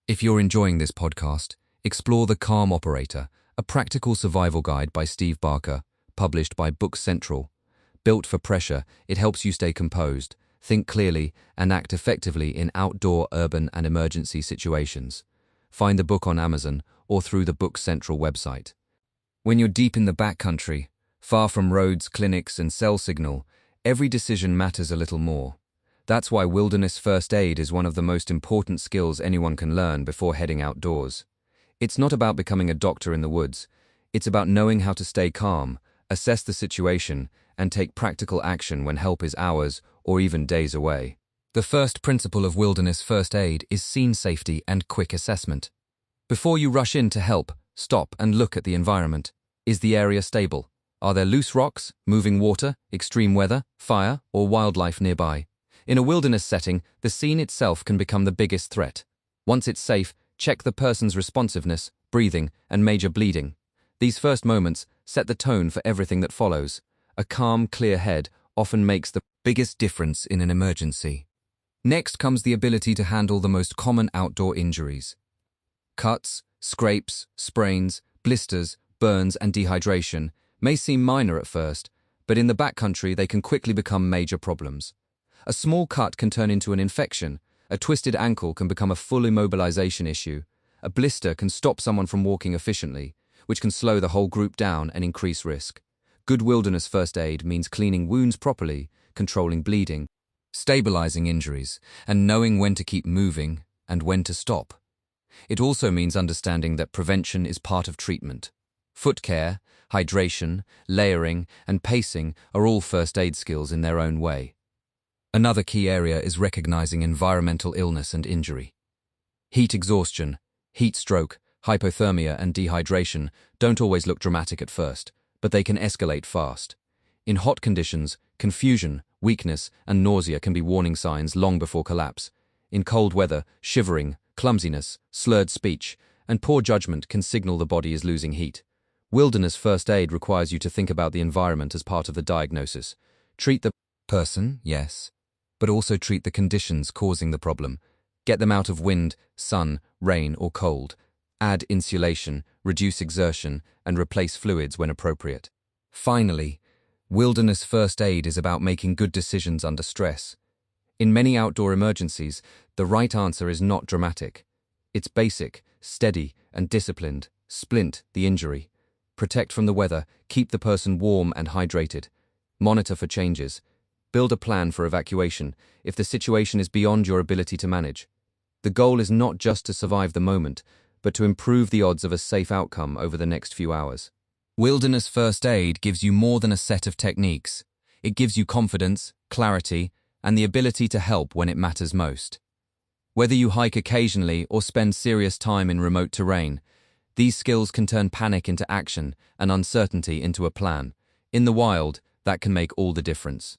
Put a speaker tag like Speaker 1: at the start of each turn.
Speaker 1: If you're enjoying this podcast, explore The Calm Operator, a practical survival guide by Steve Barker, published by Books Central. Built for pressure, it helps you stay composed, think clearly, and act effectively in outdoor, urban, and emergency situations. Find the book on Amazon or through the Books Central website. When you're deep in the backcountry, far from roads, clinics, and cell signal, every decision matters a little more. That's why wilderness first aid is one of the most important skills anyone can learn before heading outdoors. It's not about becoming a doctor in the woods. It's about knowing how to stay calm, assess the situation, and take practical action when help is hours or even days away. The first principle of wilderness first aid is scene safety and quick assessment. Before you rush in to help, stop and look at the environment. Is the area stable? Are there loose rocks, moving water, extreme weather, fire, or wildlife nearby? In a wilderness setting, the scene itself can become the biggest threat. Once it's safe, check the person's responsiveness, breathing, and major bleeding. These first moments set the tone for everything that follows. A calm, clear head often makes the biggest difference in an emergency. Next comes the ability to handle the most common outdoor injuries. Cuts, scrapes, sprains, blisters, burns, and dehydration may seem minor at first, but in the backcountry they can quickly become major problems. A small cut can turn into an infection, a twisted ankle can become a full immobilization issue, a blister can stop someone from walking efficiently, which can slow the whole group down and increase risk. Good wilderness first aid means cleaning wounds properly, controlling bleeding, stabilizing injuries, and knowing when to keep moving and when to stop. It also means understanding that prevention is part of treatment. Foot care, hydration, layering, and pacing are all first aid skills in their own way. Another key area is recognizing environmental illness and injury. Heat exhaustion, heat stroke, hypothermia, and dehydration don't always look dramatic at first, but they can escalate fast. In hot conditions, confusion, weakness, and nausea can be warning signs long before collapse. In cold weather, shivering, clumsiness, slurred speech, and poor judgment can signal the body is losing heat. Wilderness first aid requires you to think about the environment as part of the diagnosis. Treat the person, yes, but also treat the conditions causing the problem. Get them out of wind, sun, rain, or cold. Add insulation, reduce exertion, and replace fluids when appropriate. Finally, wilderness first aid is about making good decisions under stress. In many outdoor emergencies, the right answer is not dramatic. It's basic, steady, and disciplined. Splint the injury. Protect from the weather, keep the person warm and hydrated. Monitor for changes. Build a plan for evacuation if the situation is beyond your ability to manage. The goal is not just to survive the moment, but to improve the odds of a safe outcome over the next few hours. Wilderness first aid gives you more than a set of techniques. It gives you confidence, clarity, and the ability to help when it matters most. Whether you hike occasionally or spend serious time in remote terrain, these skills can turn panic into action and uncertainty into a plan. In the wild, that can make all the difference.